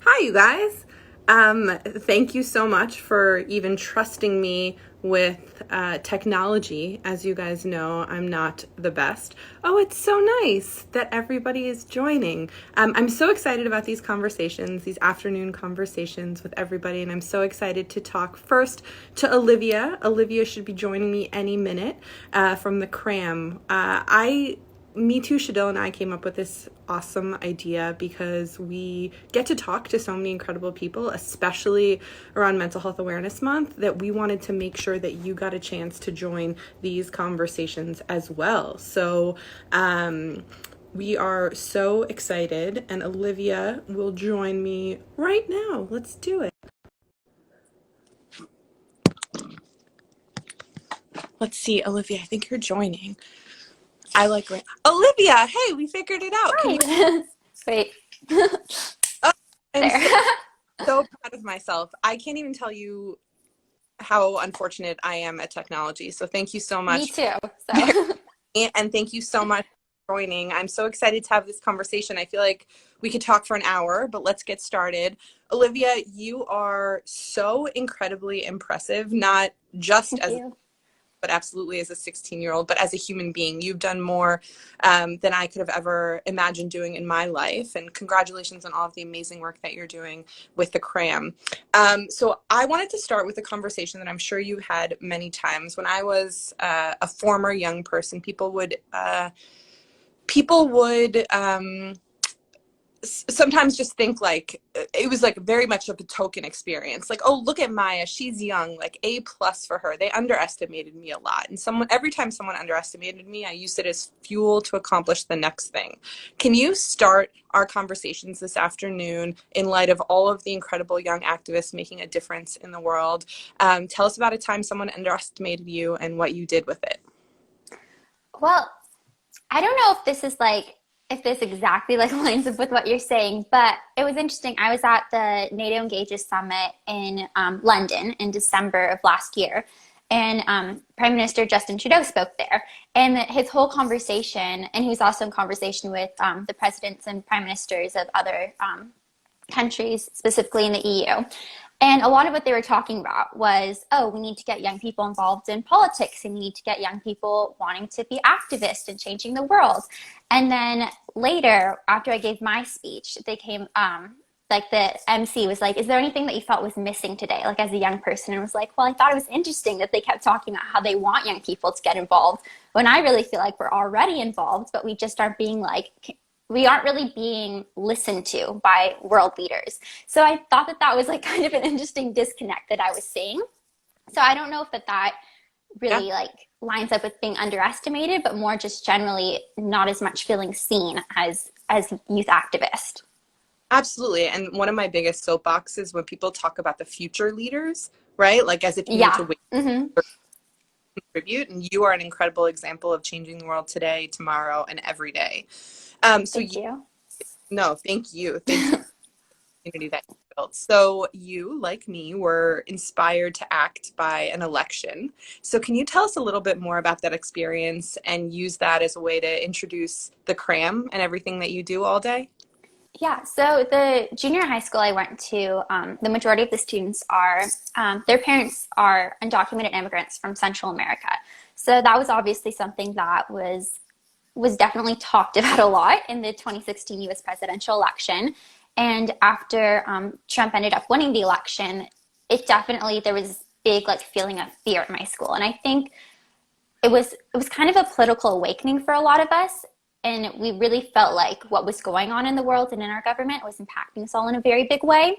Hi, you guys. Thank you so much for even trusting me with technology. As you guys know, I'm not the best. Oh, it's so nice that everybody is joining. I'm so excited about these conversations, these afternoon conversations with everybody, and I'm so excited to talk first to Olivia. Olivia should be joining me any minute from the Cram. Me Too Shadil and I came up with this awesome idea because we get to talk to so many incredible people, especially around Mental Health Awareness Month, that we wanted to make sure that you got a chance to join these conversations as well. So we are so excited, and Olivia will join me right now. Let's do it. Let's see, Olivia, I think you're joining. Olivia, hey, we figured it out. Can you? Hi. Wait. Oh, I'm There. so proud of myself. I can't even tell you how unfortunate I am at technology. So thank you so Me much. too. So, And thank you so much for joining. I'm so excited to have this conversation. I feel like we could talk for an hour, but let's get started. Olivia, you are so incredibly impressive, not just thank as you. but absolutely as a 16-year-old, but as a human being. You've done more than I could have ever imagined doing in my life. And congratulations on all of the amazing work that you're doing with the Cram. So I wanted to start with a conversation that I'm sure you had many times. When I was a former young person, people would sometimes just think like it was like very much of a token experience, like, oh, look at Maya, she's young, like A+ for her. They underestimated me a lot, and every time someone underestimated me, I used it as fuel to accomplish the next thing. Can you start our conversations this afternoon in light of all of the incredible young activists making a difference in the world? Tell us about a time someone underestimated you and what you did with it. Well, I don't know if if this exactly like lines up with what you're saying, but it was interesting. I was at the NATO Engages Summit in London in December of last year, and Prime Minister Justin Trudeau spoke there. And his whole conversation, and he was also in conversation with the presidents and prime ministers of other countries, specifically in the EU. And a lot of what they were talking about was, oh, we need to get young people involved in politics, and we need to get young people wanting to be activists and changing the world. And then later, after I gave my speech, they came, like the MC was like, is there anything that you felt was missing today, like as a young person? And I was like, well, I thought it was interesting that they kept talking about how they want young people to get involved, when I really feel like we're already involved, but we just aren't being like, we aren't really being listened to by world leaders. So I thought that that was like kind of an interesting disconnect that I was seeing. So I don't know if that Yeah. really like lines up with being underestimated, but more just generally not as much feeling seen as youth activist. Absolutely. And one of my biggest soapboxes when people talk about the future leaders, right? Like as if you need Yeah. to wait Mm-hmm. to contribute. And you are an incredible example of changing the world today, tomorrow, and every day. So Thank you, you. no, thank you. Thank you for the community that you built. So you, like me, were inspired to act by an election. So can you tell us a little bit more about that experience and use that as a way to introduce the Cram and everything that you do all day? Yeah, so the junior high school I went to, the majority of the students are, their parents are undocumented immigrants from Central America. So that was obviously something that was definitely talked about a lot in the 2016 US presidential election. And after Trump ended up winning the election, it definitely, there was big like feeling of fear at my school. And I think it was kind of a political awakening for a lot of us. And we really felt like what was going on in the world and in our government was impacting us all in a very big way.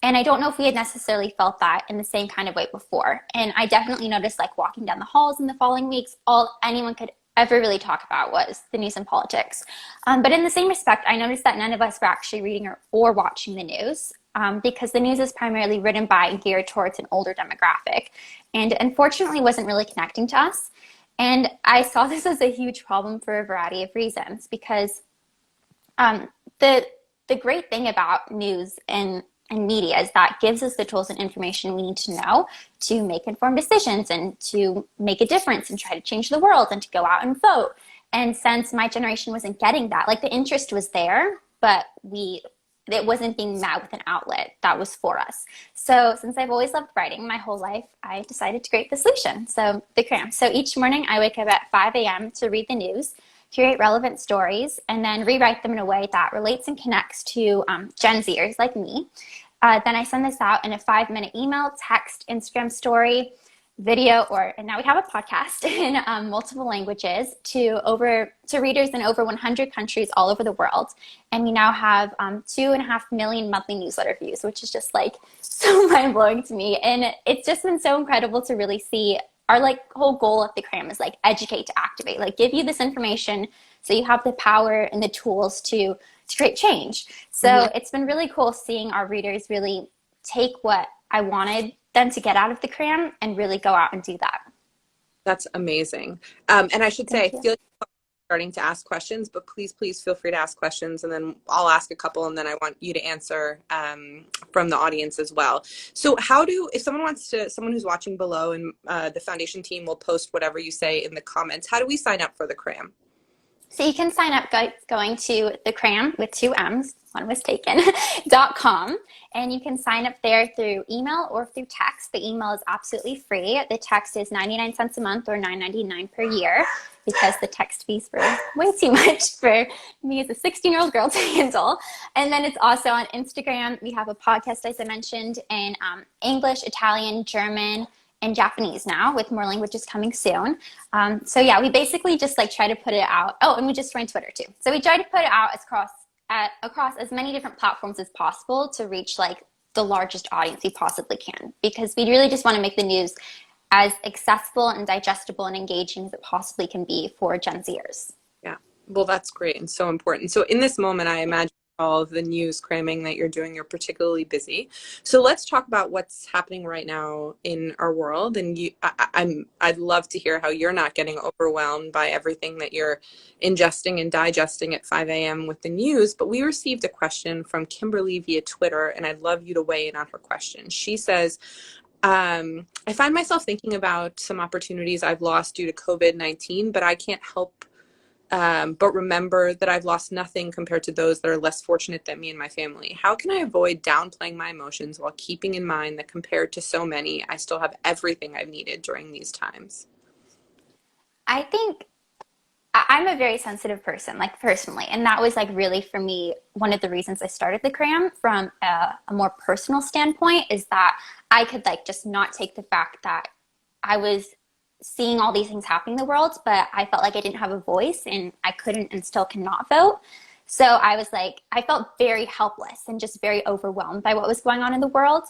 And I don't know if we had necessarily felt that in the same kind of way before. And I definitely noticed, like walking down the halls in the following weeks, all anyone could ever really talk about was the news and politics. But in the same respect, I noticed that none of us were actually reading or watching the news, because the news is primarily written by and geared towards an older demographic, and unfortunately wasn't really connecting to us. And I saw this as a huge problem for a variety of reasons, because um, the the great thing about news and media is that it gives us the tools and information we need to know to make informed decisions and to make a difference and try to change the world and to go out and vote. And since my generation wasn't getting that, like the interest was there, but we it wasn't being met with an outlet that was for us. So since I've always loved writing my whole life, I decided to create the solution. So the Cram. So each morning I wake up at 5 a.m. to read the news, curate relevant stories, and then rewrite them in a way that relates and connects to Gen Zers like me. Then I send this out in a 5-minute email, text, Instagram story, video, and now we have a podcast in multiple languages to readers in over 100 countries all over the world. And we now have 2.5 million monthly newsletter views, which is just like so mind blowing to me. And it's just been so incredible to really see our like whole goal of the Cram is like educate to activate, like give you this information so you have the power and the tools to create change. So it's been really cool seeing our readers really take what I wanted them to get out of the Cram and really go out and do that. That's amazing. And I should say, I feel like I'm starting to ask questions, but please feel free to ask questions, and then I'll ask a couple, and then I want you to answer from the audience as well. So if someone who's watching below, and the foundation team will post whatever you say in the comments, how do we sign up for the Cram? So you can sign up going to the Cram with 2 M's, one was taken, .com. And you can sign up there through email or through text. The email is absolutely free. The text is 99 cents a month or $9.99 per year, because the text fees were way too much for me as a 16-year-old girl to handle. And then it's also on Instagram. We have a podcast, as I mentioned, in English, Italian, German, and Japanese now, with more languages coming soon. So yeah, we basically just like try to put it out. Oh, and we just joined Twitter too. So we try to put it out across as many different platforms as possible to reach like the largest audience we possibly can, because we really just want to make the news as accessible and digestible and engaging as it possibly can be for Gen Zers. Yeah, well, that's great and so important. So in this moment, I imagine all of the news cramming that you're doing, you're particularly busy. So let's talk about what's happening right now in our world. And I'd love to hear how you're not getting overwhelmed by everything that you're ingesting and digesting at 5 a.m. with the news. But we received a question from Kimberly via Twitter, and I'd love you to weigh in on her question. She says, I find myself thinking about some opportunities I've lost due to COVID-19, but I can't help but remember that I've lost nothing compared to those that are less fortunate than me and my family. How can I avoid downplaying my emotions while keeping in mind that compared to so many, I still have everything I've needed during these times? I think I'm a very sensitive person, like personally, and that was like really for me one of the reasons I started the Cram from a more personal standpoint, is that I could like just not take the fact that I was seeing all these things happening in the world, but I felt like I didn't have a voice and I couldn't and still cannot vote. So I was like, I felt very helpless and just very overwhelmed by what was going on in the world.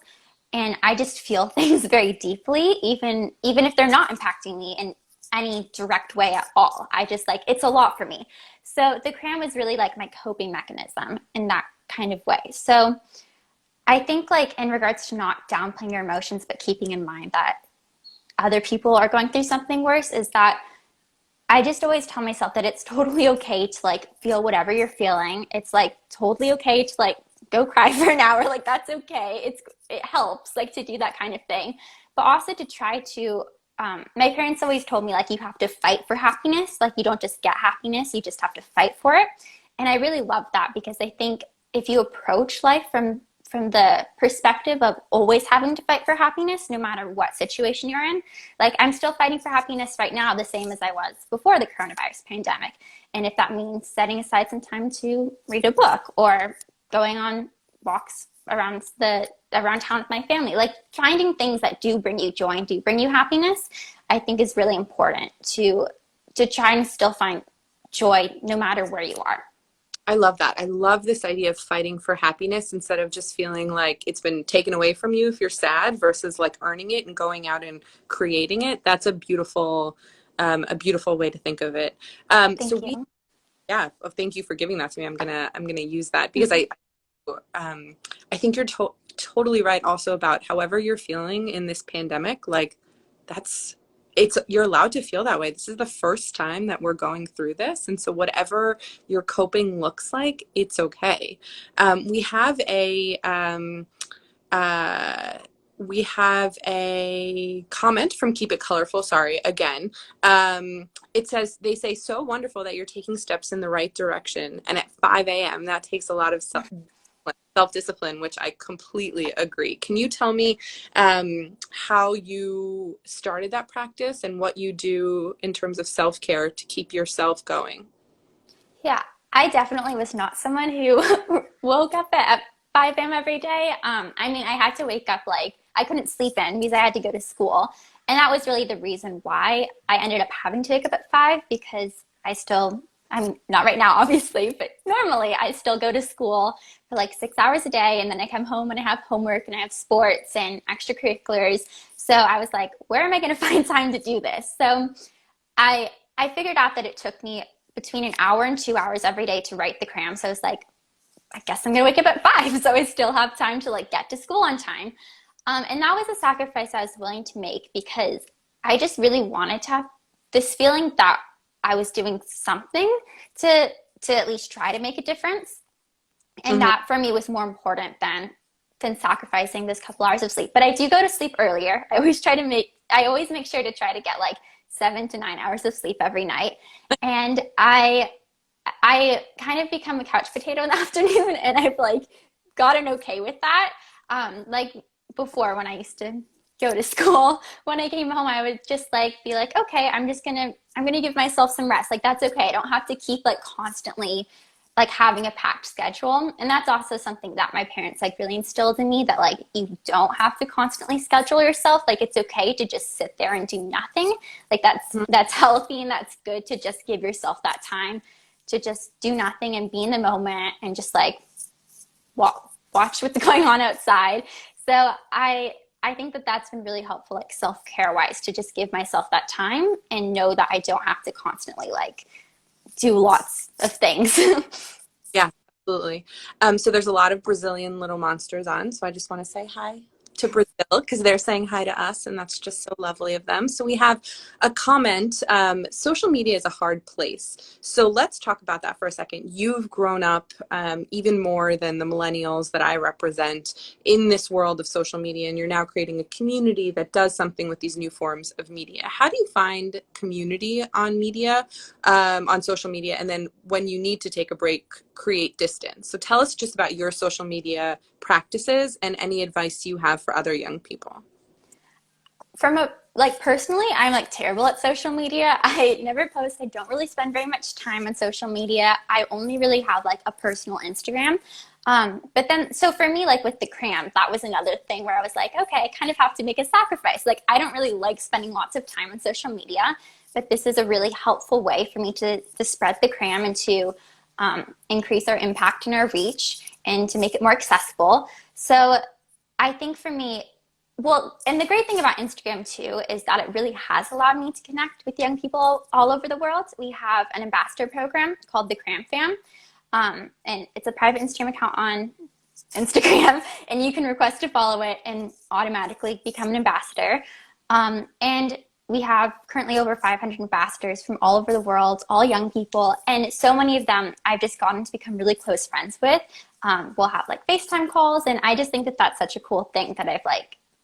And I just feel things very deeply, even if they're not impacting me in any direct way at all. I just like, it's a lot for me. So the Cram was really like my coping mechanism in that kind of way. So I think like in regards to not downplaying your emotions, but keeping in mind that other people are going through something worse, is that I just always tell myself that it's totally okay to like feel whatever you're feeling. It's like totally okay to like go cry for an hour. Like that's okay. It helps like to do that kind of thing, but also to try to, my parents always told me like you have to fight for happiness. Like you don't just get happiness, you just have to fight for it. And I really love that, because I think if you approach life from the perspective of always having to fight for happiness, no matter what situation you're in. Like I'm still fighting for happiness right now, the same as I was before the coronavirus pandemic. And if that means setting aside some time to read a book or going on walks around town with my family, like finding things that do bring you joy and do bring you happiness, I think is really important to try and still find joy no matter where you are. I love that. I love this idea of fighting for happiness instead of just feeling like it's been taken away from you if you're sad, versus like earning it and going out and creating it. That's a beautiful way to think of it. Thank you. Thank you for giving that to me. I'm gonna use that, because I think you're totally right also about however you're feeling in this pandemic. Like you're allowed to feel that way. This is the first time that we're going through this. And so whatever your coping looks like, it's okay. We have a comment from Keep It Colorful. Sorry, again. It says, they say, so wonderful that you're taking steps in the right direction. And at 5 a.m., that takes a lot of self. self-discipline, which I completely agree. Can you tell me how you started that practice and what you do in terms of self-care to keep yourself going? Yeah, I definitely was not someone who woke up at 5 a.m. every day. I mean, I had to wake up like I couldn't sleep in because I had to go to school. And that was really the reason why I ended up having to wake up at 5 because I'm not right now, obviously, but normally I still go to school for like 6 hours a day. And then I come home and I have homework and I have sports and extracurriculars. So I was like, where am I going to find time to do this? So I figured out that it took me between an hour and 2 hours every day to write the cram. So I was like, I guess I'm gonna wake up at 5, so I still have time to like get to school on time. And that was a sacrifice I was willing to make because I just really wanted to have this feeling that I was doing something to at least try to make a difference. And Mm-hmm. that for me was more important than sacrificing this couple hours of sleep. But I do go to sleep earlier. I always make sure to try to get like 7 to 9 hours of sleep every night. And I kind of become a couch potato in the afternoon, and I've like gotten okay with that. Like before, when I used to go to school, when I came home, I would just like be like, okay, I'm gonna give myself some rest. Like that's okay. I don't have to keep like constantly like having a packed schedule. And that's also something that my parents like really instilled in me, that like you don't have to constantly schedule yourself. Like it's okay to just sit there and do nothing. Like that's healthy and that's good to just give yourself that time to just do nothing and be in the moment and just like watch what's going on outside. So I think that that's been really helpful, like self-care wise, to just give myself that time and know that I don't have to constantly like do lots of things. Yeah, absolutely. So there's a lot of Brazilian little monsters on, so I just want to say hi to Brazil because they're saying hi to us, and that's just so lovely of them. So we have a comment. Social media is a hard place. So let's talk about that for a second. You've grown up even more than the millennials that I represent in this world of social media, and you're now creating a community that does something with these new forms of media. How do you find community on media, on social media, and then when you need to take a break, create distance? So tell us just about your social media practices and any advice you have for other young people. From a like personally, I'm like terrible at social media. I never post. I don't really spend very much time on social media. I only really have like a personal Instagram. But then, so for me, like with the cram, that was another thing where I was like, okay, I kind of have to make a sacrifice. Like, I don't really like spending lots of time on social media, but this is a really helpful way for me to spread the cram and to increase our impact and our reach and to make it more accessible. So I think for me, well, and the great thing about Instagram too is that it really has allowed me to connect with young people all over the world. We have an ambassador program called the Cram Fam, and it's a private Instagram account on Instagram, and you can request to follow it and automatically become an ambassador. And we have currently over 500 ambassadors from all over the world, all young people, and so many of them I've just gotten to become really close friends with. We'll have like FaceTime calls, and I just think that that's such a cool thing that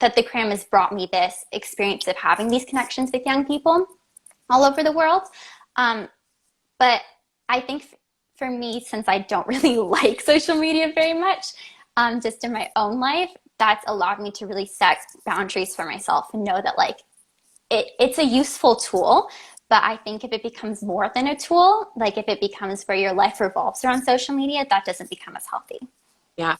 that the cram has brought me this experience of having these connections with young people all over the world. But I think for me, since I don't really like social media very much, just in my own life, that's allowed me to really set boundaries for myself and know that like it's a useful tool. But I think if it becomes more than a tool, like if it becomes where your life revolves around social media, that doesn't become as healthy. Yeah.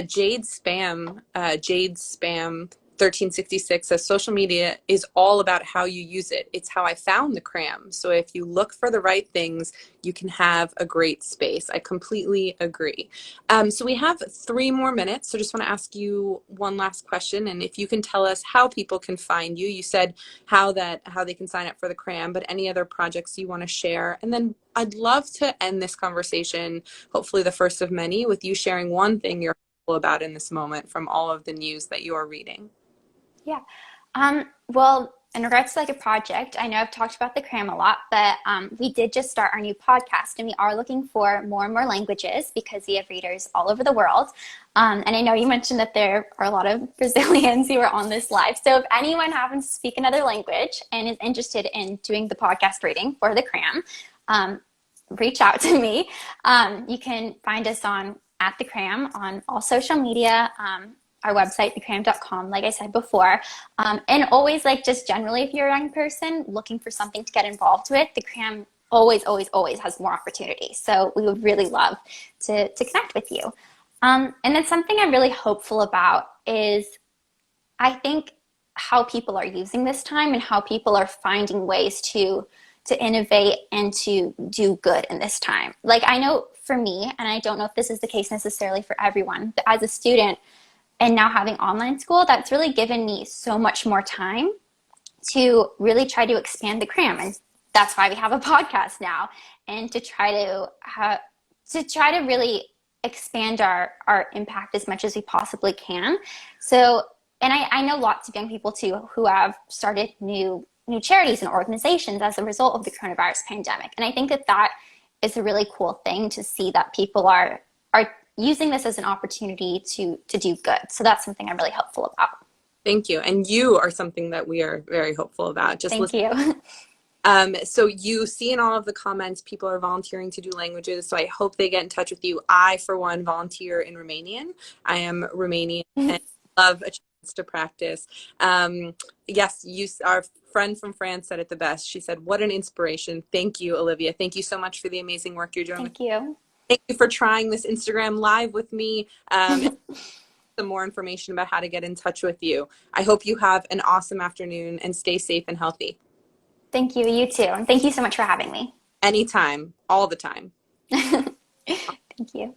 Jade Spam 1366 says social media is all about how you use it. It's how I found the cram. So if you look for the right things, you can have a great space. I completely agree. So we have 3 more minutes. So just want to ask you one last question. And if you can tell us how people can find you. You said how they can sign up for the cram, but any other projects you want to share. And then I'd love to end this conversation, hopefully the first of many, with you sharing one thing you're hopeful about in this moment from all of the news that you are reading. Yeah. Well, in regards to like a project, I know I've talked about the cram a lot, but we did just start our new podcast, and we are looking for more and more languages because we have readers all over the world. And I know you mentioned that there are a lot of Brazilians who are on this live. So if anyone happens to speak another language and is interested in doing the podcast reading for the cram, reach out to me. You can find us on at the Cram on all social media. Our website, thecram.com, like I said before. And always, like, just generally, if you're a young person looking for something to get involved with, the Cram always, always, always has more opportunities. So we would really love to connect with you. And then something I'm really hopeful about is I think how people are using this time and how people are finding ways to innovate and to do good in this time. Like, I know for me, and I don't know if this is the case necessarily for everyone, but as a student and now having online school, that's really given me so much more time to really try to expand the Cram. And that's why we have a podcast now, and to try to really expand our impact as much as we possibly can. So, and I know lots of young people too who have started new charities and organizations as a result of the coronavirus pandemic. And I think that is a really cool thing to see, that people are using this as an opportunity to do good. So that's something I'm really hopeful about. Thank you. And you are something that we are very hopeful about. Thank you. So you see in all of the comments, people are volunteering to do languages. So I hope they get in touch with you. I, for one, volunteer in Romanian. I am Romanian and love a chance to practice. Yes, our friend from France said it the best. She said, "What an inspiration." Thank you, Olivia. Thank you so much for the amazing work you're doing. Thank you. Thank you for trying this Instagram live with me. Some more information about how to get in touch with you. I hope you have an awesome afternoon and stay safe and healthy. Thank you. You too. And thank you so much for having me. Anytime, all the time. Thank you.